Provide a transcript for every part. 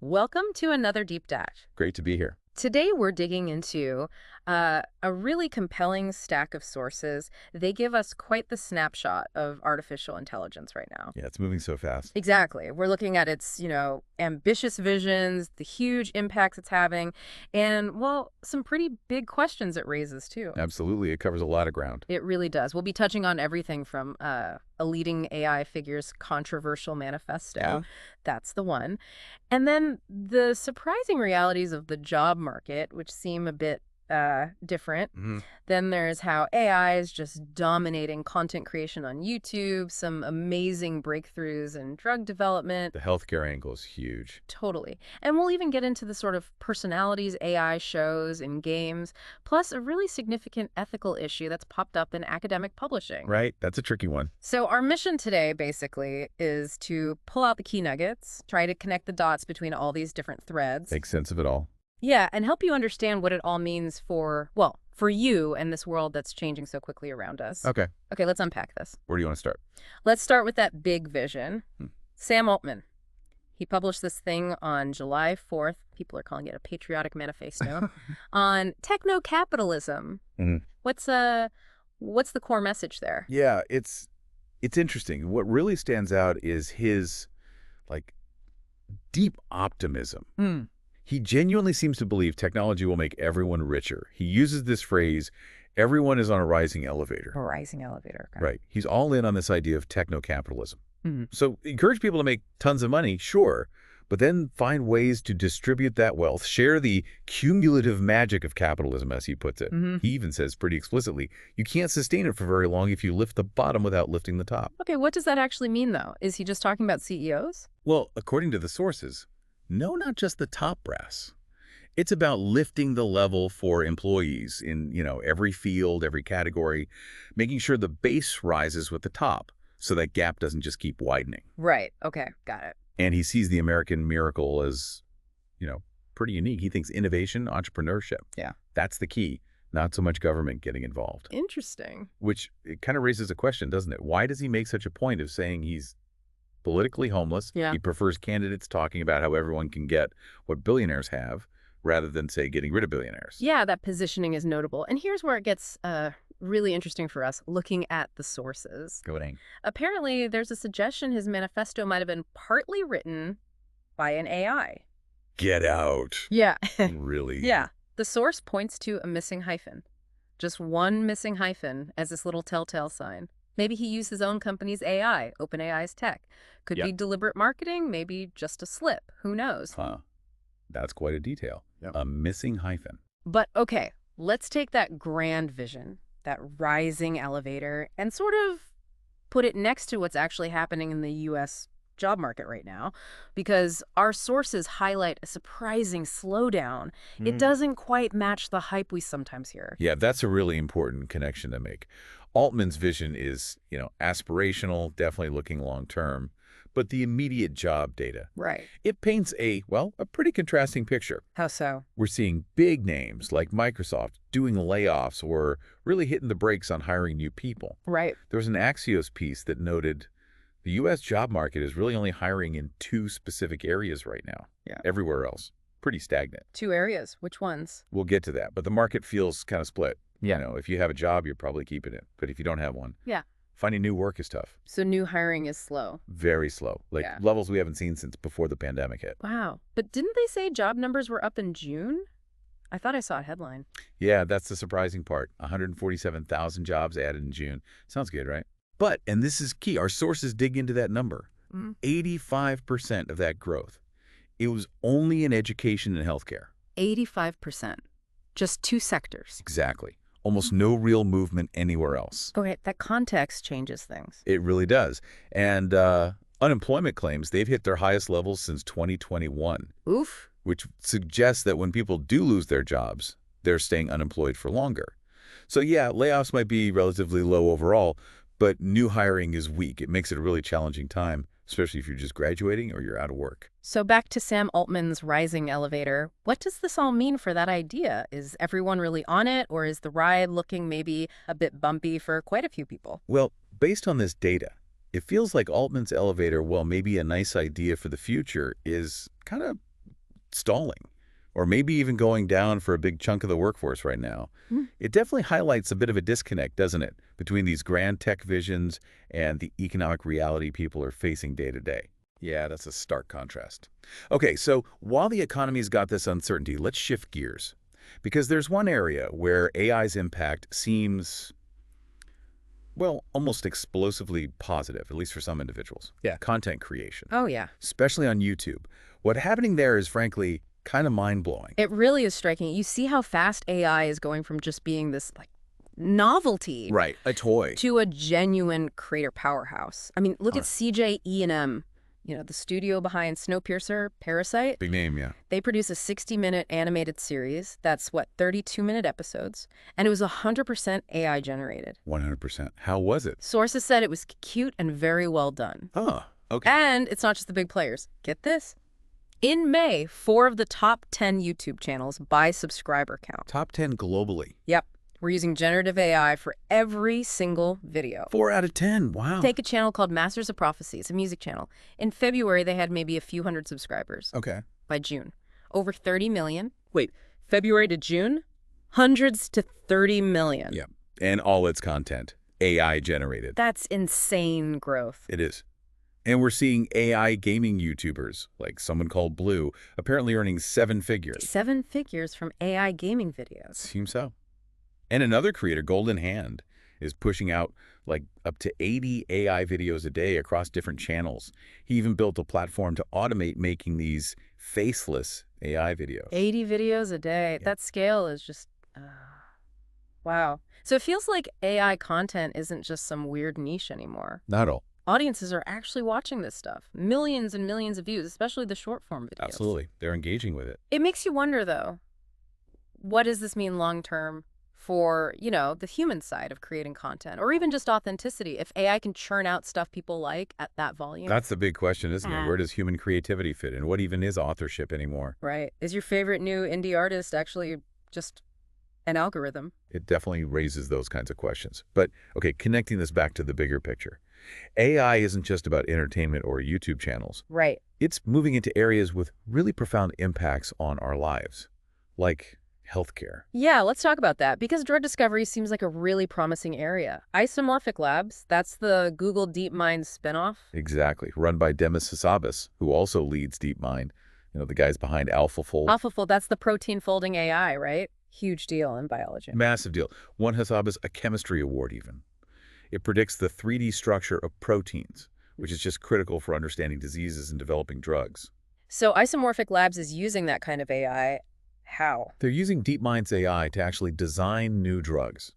Welcome to another Deep Dive. Great to be here. Today we're digging into a really compelling stack of sources. They give us quite the snapshot of artificial intelligence right now. Yeah, it's moving so fast. Exactly. We're looking at its, ambitious visions, the huge impacts it's having, and, well, some pretty big questions it raises, too. Absolutely. It covers a lot of ground. It really does. We'll be touching on everything from a leading AI figure's controversial manifesto. Yeah. That's the one. And then the surprising realities of the job market, which seem a bit different. hmm Then there's how AI is just dominating content creation on YouTube, some amazing breakthroughs in drug development. The healthcare angle is huge. Totally. And we'll even get into the sort of personalities AI shows in games, plus a really significant ethical issue that's popped up in academic publishing. Right? That's a tricky one. So our mission today, basically, is to pull out the key nuggets, try to connect the dots between all these different threads. Make sense of it all. Yeah, and help you understand what it all means for you and this world that's changing so quickly around us. Okay. Okay, let's unpack this. Where do you want to start? Let's start with that big vision. Hmm. Sam Altman. He published this thing on July 4th. People are calling it a patriotic manifesto on techno-capitalism. Mhm. What's the core message there? Yeah, it's interesting. What really stands out is his deep optimism. He genuinely seems to believe technology will make everyone richer. He uses this phrase, everyone is on a rising elevator. A rising elevator. Okay. Right. He's all in on this idea of techno-capitalism. Mhm. So encourage people to make tons of money, sure, but then find ways to distribute that wealth, share the cumulative magic of capitalism, as he puts it. Mhm. He even says pretty explicitly, you can't sustain it for very long if you lift the bottom without lifting the top. Okay, what does that actually mean, though? Is he just talking about CEOs? Well, according to the sources, no, not just the top brass. It's about lifting the level for employees in, every field, every category, making sure the base rises with the top so that gap doesn't just keep widening. Right. Okay, got it. And he sees the American miracle as, pretty unique. He thinks innovation, entrepreneurship. Yeah. That's the key, not so much government getting involved. Interesting. Which it kind of raises a question, doesn't it? Why does he make such a point of saying he's politically homeless? Yeah. He prefers candidates talking about how everyone can get what billionaires have rather than, say, getting rid of billionaires. Yeah, that positioning is notable. And here's where it gets really interesting for us, looking at the sources. Go ahead. Apparently, there's a suggestion his manifesto might have been partly written by an AI. Get out. Yeah. Really? Yeah. The source points to a missing hyphen. Just one missing hyphen as this little telltale sign. Maybe he used his own company's AI, OpenAI's tech. Could be deliberate marketing, maybe just a slip. Who knows? Huh. That's quite a detail. Yep. A missing hyphen. But okay, let's take that grand vision, that rising elevator, and sort of put it next to what's actually happening in the U.S. job market right now, because our sources highlight a surprising slowdown. It doesn't quite match the hype we sometimes hear. Yeah, that's a really important connection to make. Altman's vision is, aspirational, definitely looking long-term, but the immediate job data, Right. it paints a pretty contrasting picture. How so? We're seeing big names like Microsoft doing layoffs or really hitting the brakes on hiring new people. Right. There was an Axios piece that noted the U.S. job market is really only hiring in 2 specific areas right now. Yeah. Everywhere else, pretty stagnant. 2 areas. Which ones? We'll get to that, but the market feels kind of split. Yeah. If you have a job, you're probably keeping it. But if you don't have one, Yeah. finding new work is tough. So new hiring is slow. Very slow. Yeah. Levels we haven't seen since before the pandemic hit. Wow. But didn't they say job numbers were up in June? I thought I saw a headline. Yeah, that's the surprising part. 147,000 jobs added in June. Sounds good, right? But, and this is key, our sources dig into that number. 85% of that growth, it was only in education and healthcare. 85%. Just 2 sectors. Exactly. Almost no real movement anywhere else. Okay, that context changes things. It really does. And unemployment claims, they've hit their highest levels since 2021. Oof. Which suggests that when people do lose their jobs, they're staying unemployed for longer. So yeah, layoffs might be relatively low overall, but new hiring is weak. It makes it a really challenging time, especially if you're just graduating or you're out of work. So back to Sam Altman's rising elevator. What does this all mean for that idea? Is everyone really on it, or is the ride looking maybe a bit bumpy for quite a few people? Well, based on this data, it feels like Altman's elevator, while maybe a nice idea for the future, is kind of stalling, or maybe even going down for a big chunk of the workforce right now. Hmm. It definitely highlights a bit of a disconnect, doesn't it, between these grand tech visions and the economic reality people are facing day to day. Yeah, that's a stark contrast. Okay, so while the economy's got this uncertainty, let's shift gears. Because there's one area where AI's impact seems, well, almost explosively positive, at least for some individuals. Yeah, content creation, Oh, yeah. especially on YouTube. What's happening there is, frankly, kind of mind-blowing. It really is striking. You see how fast AI is going from just being this, like, novelty Right, a toy. to a genuine creator powerhouse. I mean, look Huh. at CJ E&M, the studio behind Snowpiercer, Parasite. Big name, yeah. They produce a 60-minute animated series that's, 32-minute episodes, and it was 100% AI generated. 100%. How was it? Sources said it was cute and very well done. Huh, okay. And it's not just the big players. Get this? In May, 4 of the top 10 YouTube channels by subscriber count. Top 10 globally. Yep. We're using generative AI for every single video. 4 out of 10, wow. Take a channel called Masters of Prophecy. It's a music channel. In February, they had maybe a few hundred subscribers. Okay. By June, over 30 million. Wait, February to June? Hundreds to 30 million. Yeah, and all its content, AI generated. That's insane growth. It is. And we're seeing AI gaming YouTubers, like someone called Blue, apparently earning 7 figures. 7 figures from AI gaming videos. Seems so. And another creator, Golden Hand, is pushing out like up to 80 AI videos a day across different channels. He even built a platform to automate making these faceless AI videos. 80 videos a day. Yeah. That scale is just, wow. So it feels like AI content isn't just some weird niche anymore. Not all. Audiences are actually watching this stuff. Millions and millions of views, especially the short form videos. Absolutely. They're engaging with it. It makes you wonder, though, what does this mean long term for, the human side of creating content, or even just authenticity? If AI can churn out stuff people like at that volume. That's the big question, isn't it? Where does human creativity fit in? What even is authorship anymore? Right. Is your favorite new indie artist actually just an algorithm? It definitely raises those kinds of questions. But, okay, connecting this back to the bigger picture. AI isn't just about entertainment or YouTube channels. Right. It's moving into areas with really profound impacts on our lives, like healthcare. Yeah, let's talk about that, because drug discovery seems like a really promising area. Isomorphic Labs, that's the Google DeepMind spinoff. Exactly, run by Demis Hassabis, who also leads DeepMind. The guys behind AlphaFold. AlphaFold, that's the protein folding AI, right? Huge deal in biology. Massive deal. Won Hassabis a chemistry award even. It predicts the 3D structure of proteins, which is just critical for understanding diseases and developing drugs. So Isomorphic Labs is using that kind of AI. How? They're using DeepMind's AI to actually design new drugs,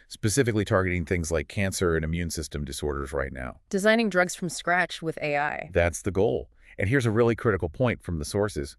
specifically targeting things like cancer and immune system disorders right now. Designing drugs from scratch with AI. That's the goal. And here's a really critical point from the sources.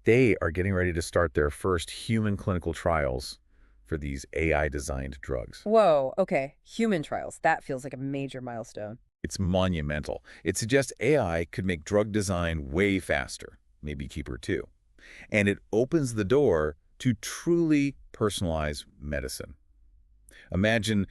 They are getting ready to start their first human clinical trials for these AI-designed drugs. Whoa, okay. Human trials. That feels like a major milestone. It's monumental. It suggests AI could make drug design way faster, maybe cheaper too. And it opens the door to truly personalized medicine. Imagine,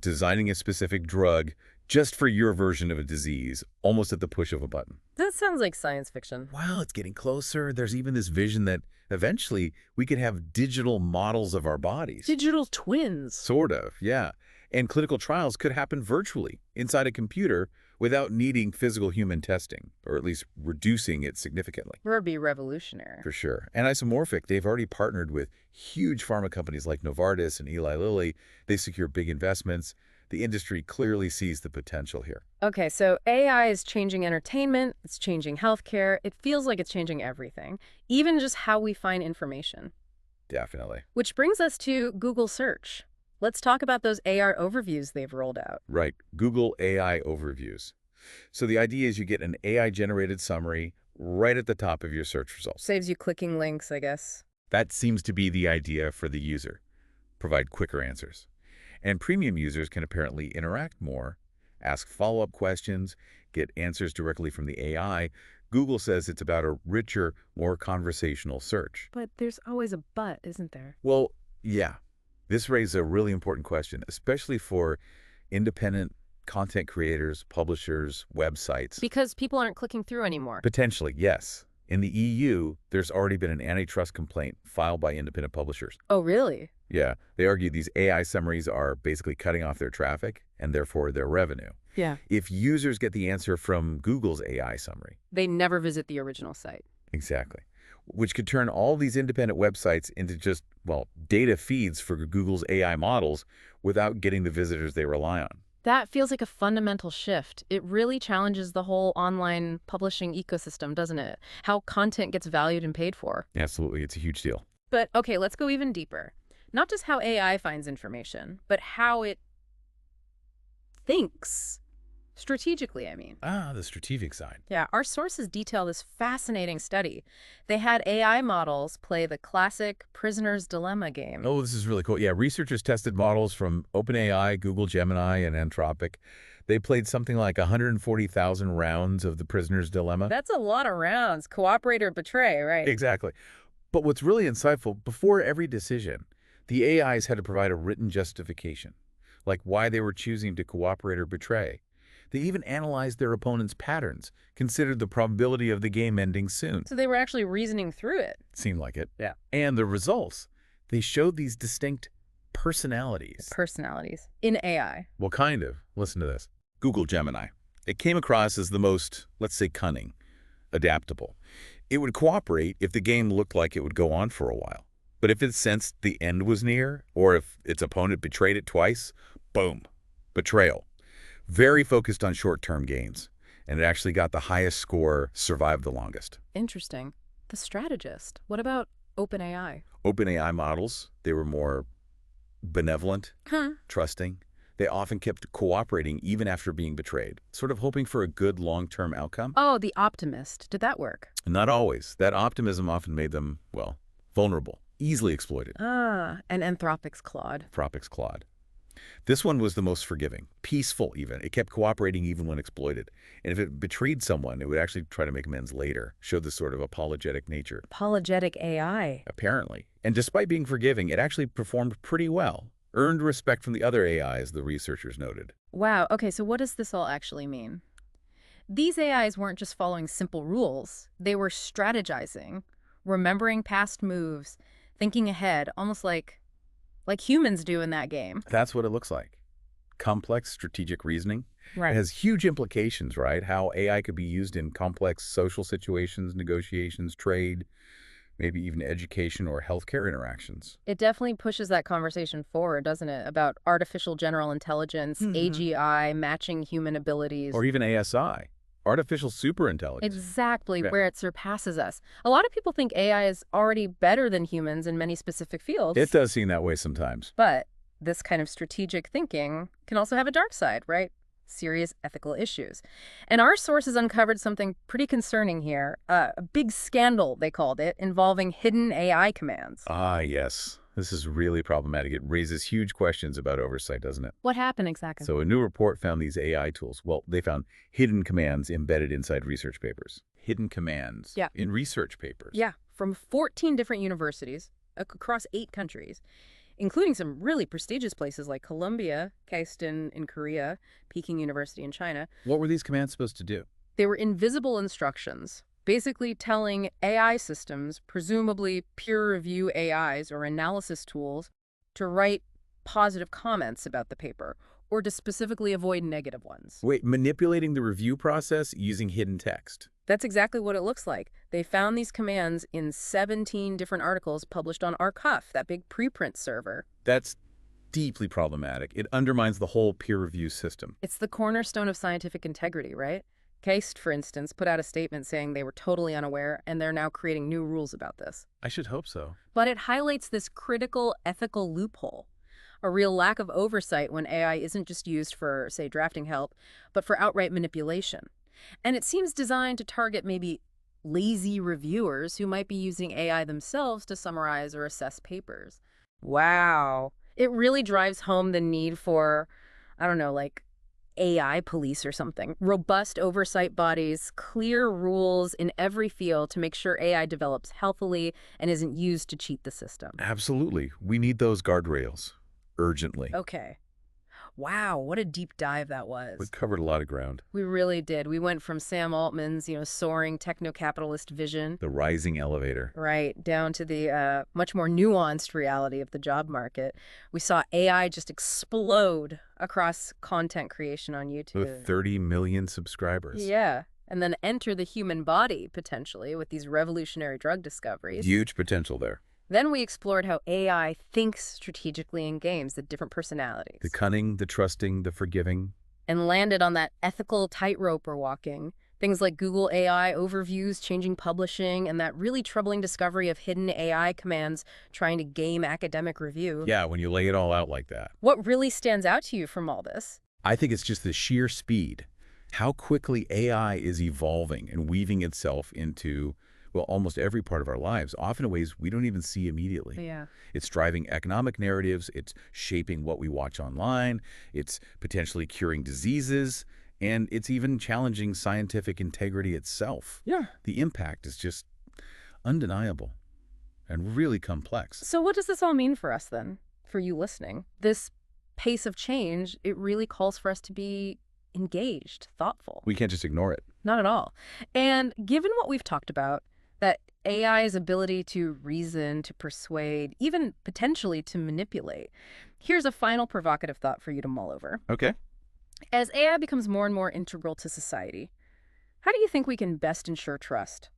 designing a specific drug just for your version of a disease, almost at the push of a button. That sounds like science fiction. Well, it's getting closer. There's even this vision that eventually we could have digital models of our bodies. Digital twins. Sort of, yeah. And clinical trials could happen virtually inside a computer without needing physical human testing, or at least reducing it significantly. It would be revolutionary. For sure. And Isomorphic, they've already partnered with huge pharma companies like Novartis and Eli Lilly. They secure big investments. The industry clearly sees the potential here. Okay, so AI is changing entertainment, it's changing healthcare, it feels like it's changing everything, even just how we find information. Definitely. Which brings us to Google Search. Let's talk about those AR overviews they've rolled out. Right. Google AI overviews. So the idea is you get an AI-generated summary right at the top of your search results. Saves you clicking links, I guess. That seems to be the idea for the user. Provide quicker answers. And premium users can apparently interact more, ask follow-up questions, get answers directly from the AI. Google says it's about a richer, more conversational search. But there's always a but, isn't there? Well, yeah. This raises a really important question, especially for independent content creators, publishers, websites. Because people aren't clicking through anymore. Potentially, yes. In the EU, there's already been an antitrust complaint filed by independent publishers. Oh, really? Yeah, they argue these AI summaries are basically cutting off their traffic and therefore their revenue. Yeah. If users get the answer from Google's AI summary, They never visit the original site. exactly, which could turn all these independent websites into just, well, data feeds for Google's AI models without getting the visitors they rely on. That feels like a fundamental shift. It really challenges the whole online publishing ecosystem, doesn't it? How content gets valued and paid for. Absolutely, it's a huge deal. But okay, let's go even deeper. Not just how AI finds information, but how it thinks. Strategically, I mean. Ah, the strategic side. Yeah, our sources detail this fascinating study. They had AI models play the classic prisoner's dilemma game. Oh, this is really cool. Yeah, researchers tested models from OpenAI, Google Gemini, and Anthropic. They played something like 140,000 rounds of the prisoner's dilemma. That's a lot of rounds. Cooperate or betray, right? Exactly. But what's really insightful, before every decision, the AIs had to provide a written justification, like why they were choosing to cooperate or betray. They even analyzed their opponent's patterns, considered the probability of the game ending soon. So they were actually reasoning through it. Seemed like it. Yeah. And the results, they showed these distinct personalities. Personalities in AI. Well, kind of. Listen to this. Google Gemini. It came across as the most, let's say, cunning, adaptable. It would cooperate if the game looked like it would go on for a while. But if it sensed the end was near, or if its opponent betrayed it twice, boom, betrayal. Very focused on short-term gains, and it actually got the highest score, survived the longest. Interesting. The strategist. What about OpenAI? OpenAI models, they were more benevolent, trusting. They often kept cooperating even after being betrayed, sort of hoping for a good long-term outcome. Oh, the optimist. Did that work? Not always. That optimism often made them, well, vulnerable, easily exploited. Ah, and Anthropic's Claude. Anthropic's Claude. This one was the most forgiving, peaceful even. It kept cooperating even when exploited. And if it betrayed someone, it would actually try to make amends later, show this sort of apologetic nature. Apologetic AI. Apparently. And despite being forgiving, it actually performed pretty well. Earned respect from the other AIs, the researchers noted. Wow. Okay, so what does this all actually mean? These AIs weren't just following simple rules. They were strategizing, remembering past moves, thinking ahead, almost like humans do in that game. That's what it looks like. Complex strategic reasoning. Right. It has huge implications, right? How AI could be used in complex social situations, negotiations, trade, maybe even education or healthcare interactions. It definitely pushes that conversation forward, doesn't it? About artificial general intelligence, AGI, matching human abilities. Or even ASI, artificial superintelligence. Exactly, Yeah. where it surpasses us. A lot of people think AI is already better than humans in many specific fields. It does seem that way sometimes. But this kind of strategic thinking can also have a dark side, right? Serious ethical issues. And our sources uncovered something pretty concerning here. A big scandal, they called it, involving hidden AI commands. Ah, yes. This is really problematic. It raises huge questions about oversight, doesn't it? What happened exactly? So a new report found these AI tools. Well, they found hidden commands embedded inside research papers. Hidden commands Yeah. in research papers. Yeah, from 14 different universities across 8 countries, including some really prestigious places like Columbia, KAIST in Korea, Peking University in China. What were these commands supposed to do? They were invisible instructions, basically telling AI systems, presumably peer review AIs or analysis tools, to write positive comments about the paper or to specifically avoid negative ones. Wait, manipulating the review process using hidden text. That's exactly what it looks like. They found these commands in 17 different articles published on arXiv, that big preprint server. That's deeply problematic. It undermines the whole peer review system. It's the cornerstone of scientific integrity, right? KAIST, for instance, put out a statement saying they were totally unaware and they're now creating new rules about this. I should hope so. But it highlights this critical ethical loophole, a real lack of oversight when AI isn't just used for, say, drafting help, but for outright manipulation. And it seems designed to target maybe lazy reviewers who might be using AI themselves to summarize or assess papers. Wow. It really drives home the need for, I don't know, like AI police or something. Robust oversight bodies, clear rules in every field to make sure AI develops healthily and isn't used to cheat the system. Absolutely. We need those guardrails. Urgently. Okay. Wow, what a deep dive that We was. covered a lot of ground. We really did. We went from Sam Altman's, soaring techno-capitalist vision, The rising elevator. right, down to the much more nuanced reality of the job market. We saw AI just explode across content creation on With YouTube. 30 million subscribers. Yeah. And then enter the human body, potentially, with these revolutionary drug discoveries. Huge potential there. Then we explored how AI thinks strategically in games, the different The personalities, cunning, the trusting, the forgiving. and landed on that ethical tightrope we're walking. Things like Google AI overviews, changing publishing, and that really troubling discovery of hidden AI commands trying to game academic review. Yeah, when you lay it all out like that. What really stands out to you from all this? I think it's just the sheer speed. How quickly AI is evolving and weaving itself into, well, almost every part of our lives, often in ways we don't even see immediately. Yeah. It's driving economic narratives, it's shaping what we watch online, it's potentially curing diseases, and it's even challenging scientific integrity itself. Yeah. The impact is just undeniable and really complex. So what does this all mean for us then, for you listening? This pace of change, it really calls for us to be engaged, thoughtful. We can't just ignore it. Not at all. And given what we've talked about, that AI's ability to reason, to persuade, even potentially to manipulate, here's a final provocative thought for you to mull over. Okay. As AI becomes more and more integral to society, how do you think we can best ensure trust,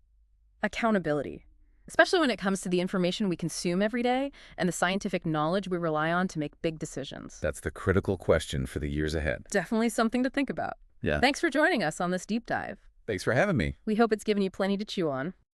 accountability, especially when it comes to the information we consume every day and the scientific knowledge we rely on to make big decisions? That's the critical question for the years ahead. Definitely something to think about. Yeah. Thanks for joining us on this deep dive. Thanks for having me. We hope it's given you plenty to chew on.